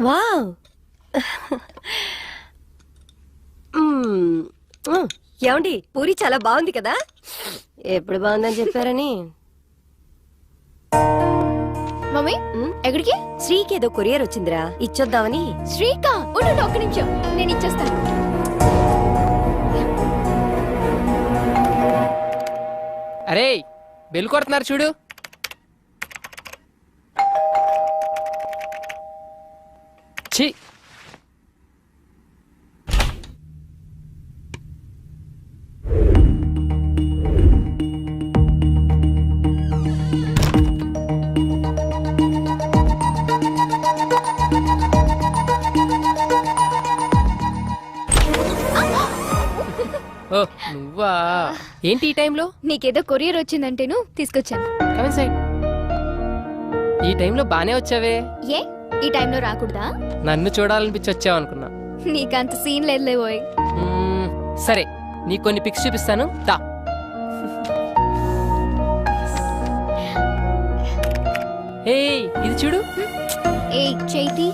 Wow. ఏమండి పూరి చాలా బాగుంది కదా? ఎప్పుడు బాగుందని చెప్పారని. మమ్మీ ఎక్కడికి? శ్రీకి ఏదో కొరియర్ వచ్చిందిరా, ఇచ్చొద్దామని. శ్రీకా ఉండు ఒక్క నిమిషం, నేను ఇచ్చేస్తాను. అరే బెల్ కొడుతున్నారు చూడు. ఛీ, ఓ నువ్వా? ఏంటి ఈ టైంలో? నీకేదో కొరియర్ వచ్చిందంటేను తీసుకొచ్చాను. Come inside. ఈ టైంలో బానే వచ్చావే. ఏ ఈ టైంలో రాకూడదా? నన్ను చూడాలనిపించి వచ్చావు అనుకున్నా. నీకంత సీన్ లేదులే పోయి. సరే నీకు కొన్ని పిక్స్ చూపిస్తాను దా. ఏయ్ ఇది చూడు. ఏ చైతి,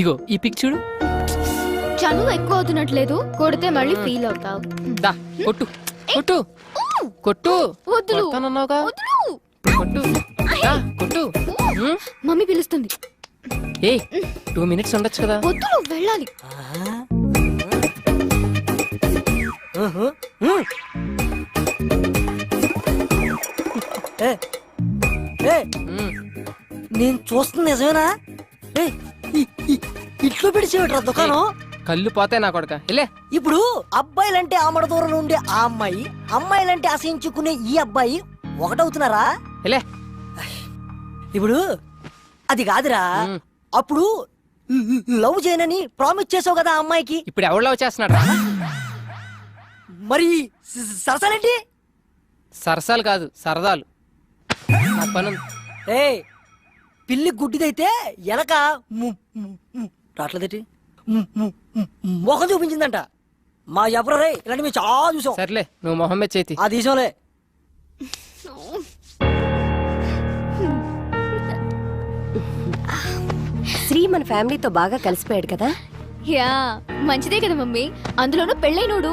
ఇగో ఈ పిక్ చూడు. చనువు ఎక్కువ అవుతున్నట్లేదు, కొడితే మళ్ళీ ఫీల్ అవుతావు. దా కొట్టు కొట్టు కొట్టు. వద్దులు కొడతానన్నావుగా. వద్దులు. కొట్టు దా, కొట్టు. మమ్మీ పిలుస్తుంది. ఏయ్ 2 minutes ఉండొచ్చు కదా. వద్దులు వెళ్ళాలి. నేను చూస్తుంది నిజమేనా? ఇట్లో పిడిచేవిట్రా దుకాణం. కళ్ళు పోతే నా కొడక ఇలే. ఇప్పుడు అబ్బాయిలంటే ఆమడ దూరంలో ఉండే ఆ అమ్మాయి, అమ్మాయిలంటే అసహించుకునే ఈ అబ్బాయి ఒకటవుతున్నారా? ఇలే. ఇప్పుడు అది కాదురా, అప్పుడు లవ్ చేయనని ప్రామిస్ చేసావు కదా ఆ అమ్మాయికి. ఇప్పుడు ఎవరు లవ్ చేస్తున్నాడు? మరి సరసాలేంటి? సరసాలు కాదు సరదాలు. నా పను. ఏ పిల్లి గుడ్డిదైతే ఎనక రాట్లేదేటి మొహం చూపించిందంట. మా ఎవరే ఇలాంటి మేము చాలా చూసాం. సర్లే నువ్వు మొహమ్మద్ చేతి. ఆ దేశంలే. శ్రీ మన ఫ్యామిలీతో బాగా కలిసిపోయాడు కదా? యా మంచిదే కదా మమ్మీ, అందులోనూ పెళ్ళైనోడు.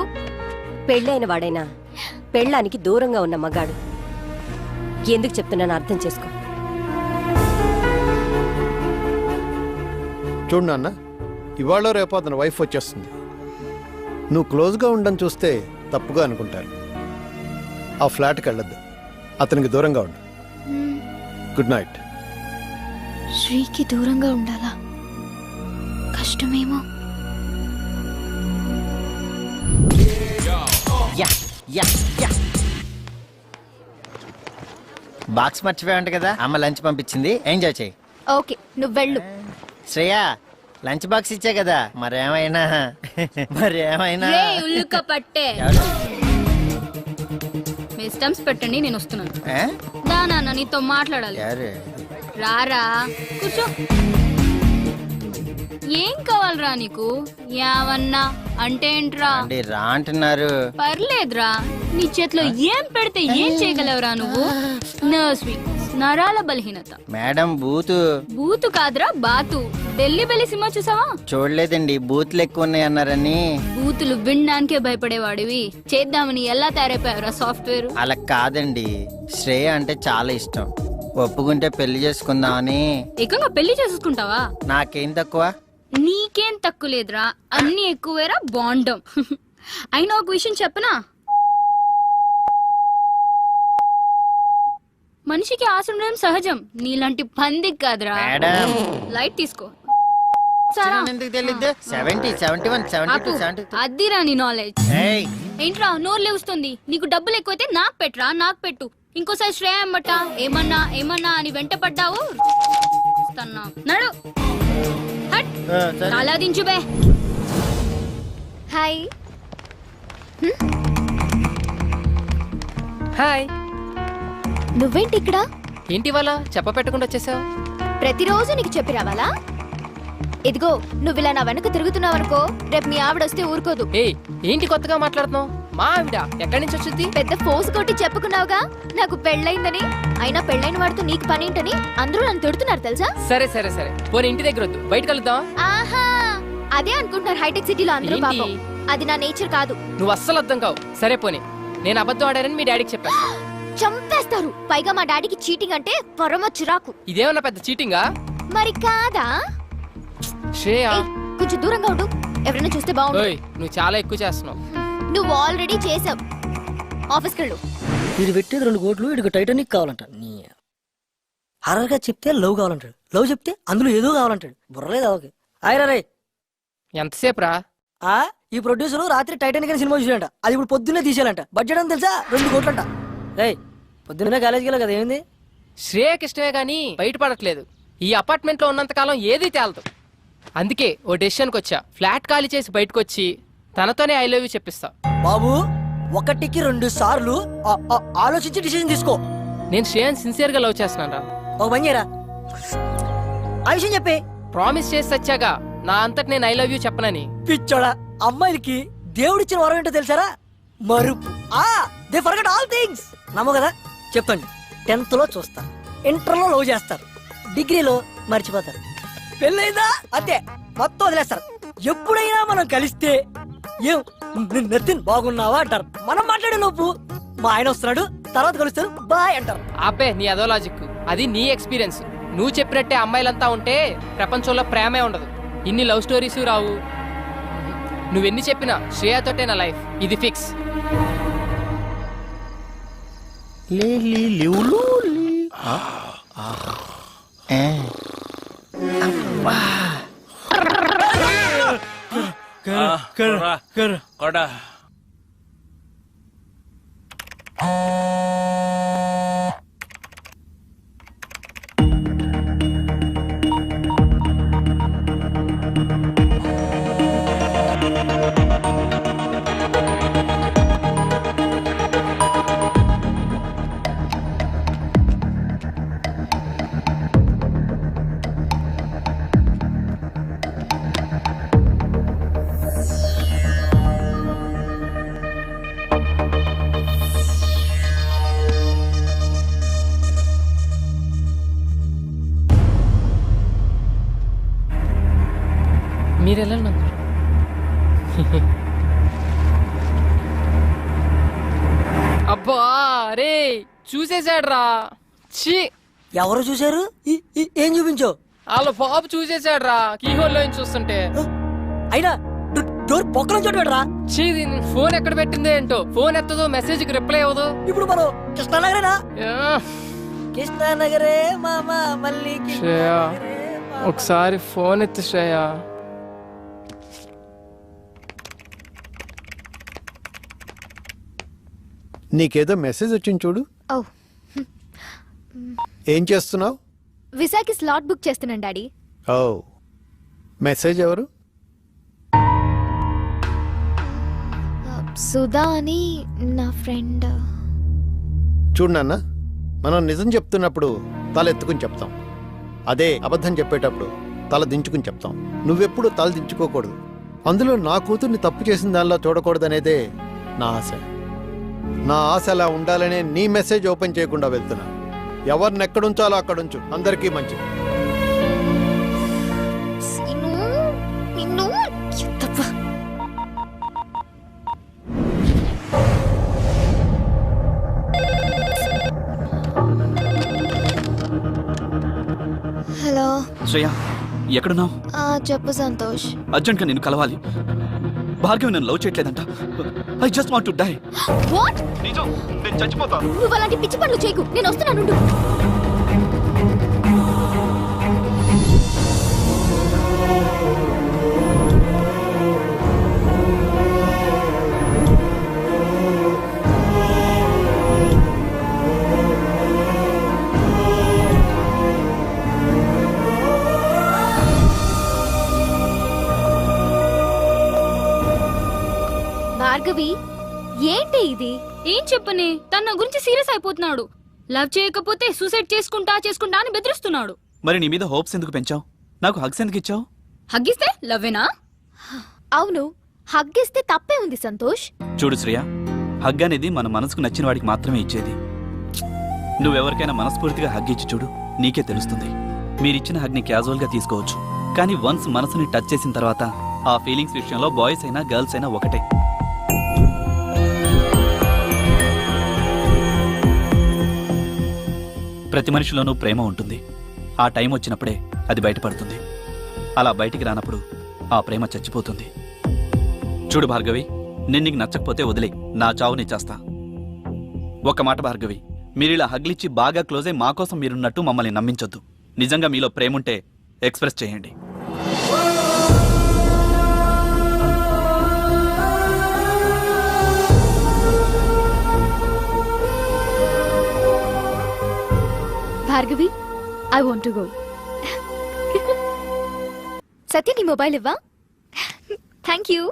పెళ్ళైన వాడైనా పెళ్ళానికి దూరంగా ఉన్న మగాడు. ఎందుకు చెప్తున్నాను అర్థం చేసుకో. చూడు నాన్న, ఇవాళ రేపు అతని వైఫ్ వచ్చేస్తుంది. నువ్వు క్లోజ్గా ఉండని చూస్తే తప్పుగా అనుకుంటారు. ఆ ఫ్లాట్కి వెళ్ళొద్దు, అతనికి దూరంగా ఉండు. Good night. శ్రీకి దూరంగా ఉండాలా? కష్టమేమో. బాక్స్ మర్చిపోయావంట కదా, అమ్మ లంచ్ పంపించింది, ఎంజాయ్ చేయి. ఓకే నువ్వు వెళ్ళు. శ్రేయా లంచ్ బాక్స్ ఇచ్చే కదా, మరేమైనా ఉల్లుక పట్టే మీ స్టంప్స్ పెట్టండి, నేను వస్తున్నాను. ఏ? నాన్న నీతో మాట్లాడాలి. యారే. రారా కూర్చో. ఏం కావాలరా నీకు? యావన్నా అంటే ఏంట్రా? అంటే రా అంటున్నారు. పర్లేదురా, నీ చేతిలో ఏం పెడితే ఏం చేయగలవురా నువ్వు? నర్స్ వీక్నెస్, నరాల బలహీనత. మేడం బూతు కాదురా బాతు. ఢిల్లీ బెల్లి సినిమా చూసావా? చూడలేదండి, బూతులు ఎక్కువ ఉన్నాయి అన్నారని. బూతులు వినడానికే భయపడేవాడివి, చేద్దామని ఎలా తయారైపోయావురా సాఫ్ట్వేర్? అలా కాదండి, శ్రేయ అంటే చాలా ఇష్టం, ఒప్పుకుంటే పెళ్లి చేసుకుందామని. ఏకంగా పెళ్లి చేసుకుంటావా? నాకేం తక్కువ? నీకేం తక్కువ లేదురా, అన్ని ఎక్కువేరా బాండం. అయినా ఒక విషయం చెప్పనా, మనిషికి ఆశ ఉండడం సహజం, నీలాంటి పందికి కాదురా. మేడం లైట్ తీసుకో. ఎందుకు తెలియదు? 70, 71, 72, 73. అద్దిరా నీ నాలెడ్జ్. ఏయ్, ఏంట్రా నోరు లేవుస్తుంది? నీకు డబ్బులు ఎక్కువైతే నాకు పెట్రా, నాకు పెట్టు. ఇంకోసారి శ్రేయ అమ్మట ఏమన్నా ఏమన్నా అని వెంట పడ్డావు నడు. హట్, అలా దించు బే. హాయ్. హాయ్. నువ్వేంటి ఇక్కడ? ఏంటి వాళ్ళ చెప్ప పెట్టకుండా వచ్చేసావు? ప్రతిరోజు నీకు చెప్పి రావాలా? ఇదిగో నువ్వు ఇలా నా వెనక తిరుగుతున్నావనుకో, రేపు మీ ఆవిడ వస్తే ఊరుకోదు. ఏయ్ ఏంటి కొత్తగా మాట్లాడుతున్నావు? మా ఆవిడ ఎక్కడి నుంచి వచ్చింది? పెద్ద ఫోర్స్ కొట్టి చెప్పుకున్నావుగా నాకు పెళ్ళైందని. అయినా పెళ్ళైన వాడితో నీకు పనేంటని అందరూ నన్ను తిడుతున్నారు తెలుసా? సరే సరే సరే, పోనీ ఇంటి దగ్గర వద్దు, బయట కలుద్దాం. ఆహా, అదే అనుకుంటున్నారు హైటెక్ సిటీలో అందరూ. ఏంటి? పాపం అది నా నేచర్ కాదు. నువ్వు అస్సలు అర్థం కావు. సరే పోనీ, నేను అబద్ధం ఆడారని మీ డాడీకి చెప్పాను. చంపేస్తారు. పైగా మా డాడీకి చీటింగ్ అంటే పరమ చిరాకు. ఇదేమన్నా పెద్ద చీటింగా? మరి కాదా? శ్రేయ, ఏయ్, కొంచెం దూరంగా ఉండు, ఎవరైనా చూస్తే బాగుండు. ఓయ్ నువ్వు చాలా ఎక్కువ చేస్తున్నావు. నువ్వు ఆల్రెడీ చేసావు. ఆఫీస్కి వెళ్ళు. వీడు పెట్టేది 2 కోట్లు, వీడికి టైటానిక్ కావాలంట. నీ హర్రర్ గా చెప్తే లవ్ కావాలంటాడు, లవ్ చెప్తే అందులో ఏదో కావాలంటాడు. బుర్రలేదు అవకి. ఆయరా రే, ఎంతసేపు రా? ఈ ప్రొడ్యూసర్ రాత్రి టైటానిక్ అని సినిమా చూసాడంట. అది ఇప్పుడు పొద్దున్నే తీసేయాలంట. బడ్జెట్ అని తెలుసా? 2 కోట్లంట. రే పొద్దున్నే కాలేజీకి వెళ్ళా కదా, ఏమైంది? శ్రేయకి ఇష్టమే గానీ బయటపడట్లేదు. ఈ అపార్ట్మెంట్ లో ఉన్నంత కాలం ఏది తేలదు. అందుకే ఓ డెసిషన్కి వచ్చా. ఫ్లాట్ ఖాళీ చేసి బయటకు వచ్చి తనతోనే ఐ లవ్ యూ చెప్పిస్తా. బాబు, 1కి 2 సార్లు ఆలోచించి డిసిజన్ తీసుకో. నేను శ్రేయని సిన్సియర్ గా లవ్ చేస్తున్నాను రా. ఒక పని చేయరా, ఆ విషయం చెప్పే. ప్రామిస్ చేసి వచ్చాగా నా అంతటి నేను ఐ లవ్ యూ చెప్పనని. పిచ్చోడా, అమ్మాయిలకి దేవుడిచ్చిన వరం ఏంటో తెలుసారా? మరుపు. They forget all things. నమ్మో కదా, చెప్పండి. 10th లో చూస్తారు, ఇంటర్ లో లవ్ చేస్తారు, డిగ్రీలో మర్చిపోతారు, పెళ్ళైందా అంతే, మొత్తం వదిలేస్తారు. ఎప్పుడైనా మనం కలిస్తే ఏం నతిన్ బాగున్నావా అంటారు. మనం మాట్లాడే లోపు మా ఆయన వస్తున్నాడు, తర్వాత కలుస్తారు, బాయ్ అంటారు. ఆపే నీ అదో లాజిక్. అది నీ ఎక్స్పీరియన్స్. నువ్వు చెప్పినట్టే అమ్మాయిలంతా ఉంటే ప్రపంచంలో ప్రేమే ఉండదు, ఇన్ని లవ్ స్టోరీస్ రావు. నువ్వెన్ని చెప్పినా శ్రేయతోటే నా లైఫ్, ఇది ఫిక్స్. కొడా మీరు వెళ్ళండి. అబ్బా రే, చూసేసాడు రా. ఛీ, ఎవరు చూశారు? ఏం చూపించో? వాళ్ళ బాబు చూసేసాడు రా, కీహోల్లో చూస్తుంటే. అయినా డోర్ పొక్కల చోటు పెట్టరా. ఛీ, ఫోన్ ఎక్కడ పెట్టిందే ఏంటో. ఫోన్ ఎత్తదు, మెసేజ్ కి రిప్లై అవ్వదు. ఇప్పుడు మనం కృష్ణానగరేనా? యా. కృష్ణానగరే మామ మళ్ళీ శ్రేయ, ఒకసారి ఫోన్ ఎత్తు శ్రేయ. నీకేదో మెసేజ్ వచ్చింది చూడు. ఓ, ఏం చేస్తున్నావు? విశాఖకి స్లాట్ బుక్ చేస్తున్నాను డాడీ. ఓ, మెసేజ్ ఎవరు? సుధా అని నా ఫ్రెండ్. చూడు నాన్న, మనం నిజం చెప్తున్నప్పుడు తల ఎత్తుకుని చెప్తాం, అదే అబద్ధం చెప్పేటప్పుడు తల దించుకుని చెప్తాం. నువ్వెప్పుడు తల దించుకోకూడదు. అందులో నా కూతుర్ని తప్పు చేసిన దానిలో చూడకూడదనేదే నా ఆశ. నా ఆశ అలా ఉండాలనే నీ మెసేజ్ ఓపెన్ చేయకుండా వెళ్తున్నా. ఎవరిని ఎక్కడుంచాలో అక్కడుంచు, అందరికీ మంచిది. హలో శ్రేయ, ఎక్కడున్నావు? చెప్పు సంతోష్. అర్జెంట్ గా నేను కలవాలి. భార్గవి నన్ను లవ్ చేయట్లేదంట. I just want to die. What? నిజం, నేను చచ్చిపోతాను. నువ్వు అలాంటి పిచ్చి పనులు చేయకు, నేను వస్తున్నాను. భార్గవి, ఏంటి ఇది? ఏం చెప్పని, తన గురించి సీరియస్ అయిపోతున్నాడు. లవ్ చేయకపోతే సూసైడ్ చేసుకుంటా అని బెదిరిస్తున్నాడు. మరి నీ మీద హోప్స్ ఎందుకు పెంచావు? నాకు హగ్స్ ఎందుకు ఇచ్చావు? హగ్గిస్తే లవ్వేనా? అవును, హగ్గిస్తే తప్పే ఉంది సంతోష్. చూడు శ్రేయ, హగ్ అనేది మన మనసుకు నచ్చిన వాడికి మాత్రమే ఇచ్చేది. నువ్వెవరికైనా మనస్ఫూర్తిగా హగ్ ఇచ్చి చూడు, నీకే తెలుస్తుంది. మీరిచ్చిన హగ్ని క్యాజువల్గా తీసుకోవచ్చు, కానీ వన్స్ మనసుని టచ్ చేసిన తర్వాత ఆ ఫీలింగ్స్ విషయంలో బాయ్స్ అయినా గర్ల్స్ అయినా ఒకటే. ప్రతి మనిషిలోనూ ప్రేమ ఉంటుంది. ఆ టైం వచ్చినప్పుడే అది బయటపడుతుంది. అలా బయటికి రానప్పుడు ఆ ప్రేమ చచ్చిపోతుంది. చూడు భార్గవి, నేను నీకు నచ్చకపోతే వదిలే, నా చావు నీ చేస్తా. ఒక్క మాట భార్గవి, మీరిలా హగ్లిచ్చి బాగా క్లోజ్ అయి మా కోసం మీరున్నట్టు మమ్మల్ని నమ్మించొద్దు. నిజంగా మీలో ప్రేముంటే ఎక్స్ప్రెస్ చేయండి. Bhargavi, I want to go. Satya, నీ మొబైల్ ఇవ్వా? Thank you.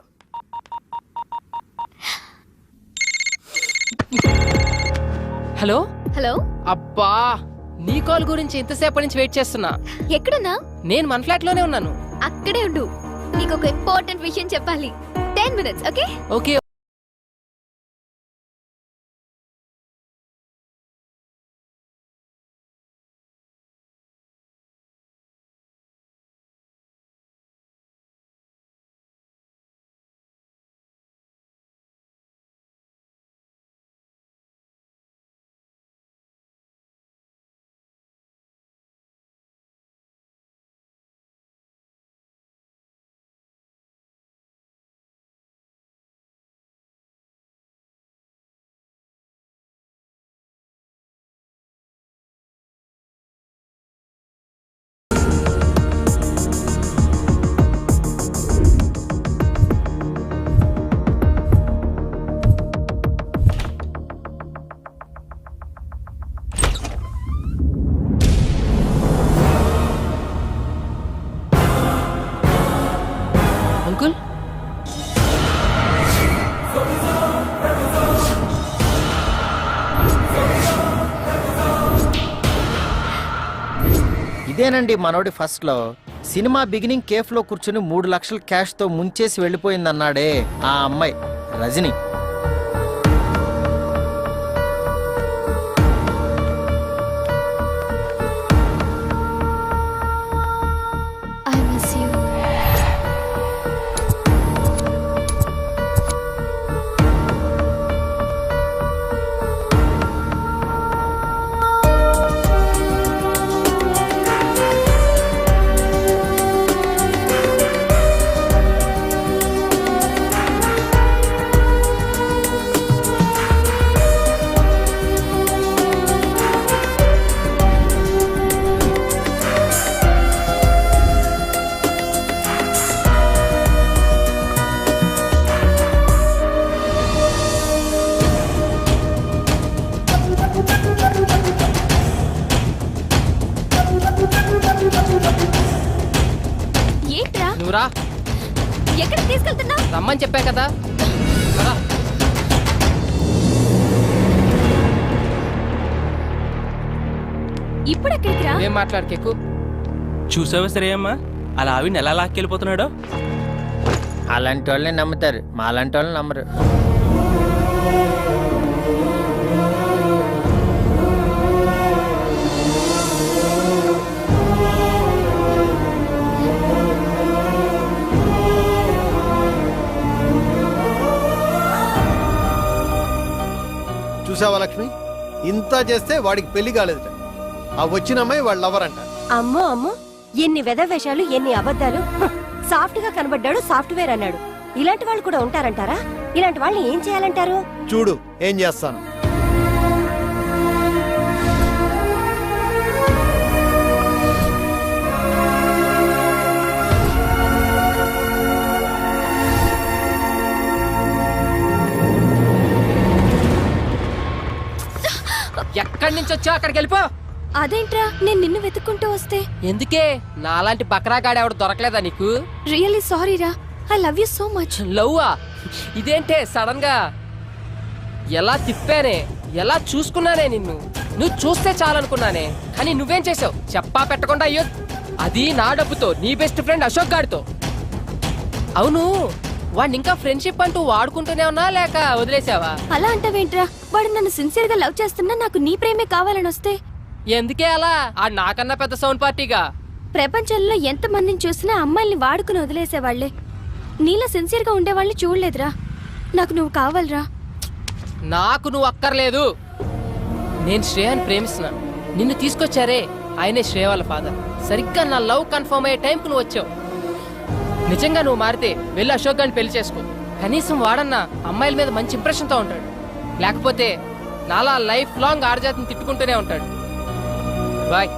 హలో హలో, అబ్బా, నీ కాల్ గురించి ఇంతసేపటి నుంచి వెయిట్ చేస్తున్నా. ఎక్కడున్నా? నేను మన ఫ్లాట్ లోనే ఉన్నాను. అక్కడే ఉండు, నీకు ఒక ఇంపార్టెంట్ విషయం చెప్పాలి. 10 minutes, ఓకే? ఓకే. అంకుల్, ఇదేనండి మనోడి ఫస్ట్ లో. సినిమా బిగినింగ్ కేఫ్ లో కూర్చుని 3 లక్షల క్యాష్ తో ముంచేసి వెళ్ళిపోయిందన్నాడే ఆ అమ్మాయి రజని. I miss you. ఏంట్రా, నువ్వురా, ఎక్కడ తీసుకెళ్తున్నా? రమ్మని చెప్పా కదా. రా. ఇప్పుడు ఎక్కడికి రా? ఏం మాట్లాడకెక్కు. చూసావా శ్రేయమ్మ, అలా ఆవిడని ఎలా లాక్కెళ్ళిపోతున్నాడో? అలాంటి వాళ్ళని నమ్ముతారు, మాలాంటి వాళ్ళని నమ్మరు. చూసావా లక్ష్మి, ఇంత చేస్తే వాడికి పెళ్లి కాలేదట. ఆ వచ్చిన అమ్మాయి వాళ్ళ లవర్ అంట. అమ్మో అమ్మో, ఎన్ని వెధవేషాలు, ఎన్ని అబద్ధాలు. సాఫ్ట్ గా కనబడ్డాడు, సాఫ్ట్వేర్ అన్నాడు. ఇలాంటి వాళ్ళు కూడా ఉంటారంటారా? ఇలాంటి వాళ్ళని ఏం చేయాలంటారు? చూడు ఏం చేస్తాను. ఎక్కడి నుంచి వచ్చావు అక్కడికి వెళ్ళిపో. అదేంట్రా, నేను నిన్ను వెతుక్కుంటూ వస్తే? ఎందుకే, నాలాంటి బకరాగాడు ఎవడు దొరకలేదా నీకు? రియల్లీ సారీ రా, I love you so much. లవ్వా? ఇదేంటే సడన్ గా? ఎలా తిప్పానే, ఎలా చూసుకున్నానే నిన్ను. నువ్వు చూస్తే చాలనుకున్నానే, కానీ నువ్వేం చేసావు చెప్పా పెట్టకుండా? అయ్యో, అది నా డబ్బుతో నీ బెస్ట్ ఫ్రెండ్ అశోక్ గాడితో. అవును, వాడిని ఇంకా ఫ్రెండ్షిప్ అంటూ వాడుకుంటూనే ఉన్నా లేక వదిలేసావా? అలా అంటావేంట్రా? వాడు నన్ను సిన్సియర్ గా లవ్ చేస్తున్నా నాకు నీ ప్రేమే కావాలని వస్తే ఎందుకే అలా? ఆ నాకన్నా పెద్ద సౌండ్ పార్టీగా. ప్రపంచంలో ఎంత మందిని చూసినా అమ్మాయిల్ని వాడుకుని వదిలేసేవాళ్లే. నీలా సిన్సియర్ గా ఉండేవాళ్ళని చూడలేదురా. నాకు నువ్వు కావాలరా. నాకు నువ్వు అక్కర్లేదు. నేను శ్రేయాని ప్రేమిస్తున్నాను. నిన్ను తీసుకొచ్చారే ఆయనే శ్రేయ వాళ్ళ ఫాదర్. సరిగ్గా నా లవ్ కన్ఫర్మ్ అయ్యే టైంకి నువ్వు వచ్చావు. నిజంగా నువ్వు మారితే వెళ్ళి అశోక్ గారిని పెళ్లి చేసుకో. కనీసం వాడన్నా అమ్మాయిల మీద మంచి ఇంప్రెషన్తో ఉంటాడు. లేకపోతే నాలా లైఫ్ లాంగ్ ఆడజాతిని తిట్టుకుంటూనే ఉంటాడు. బాయ్.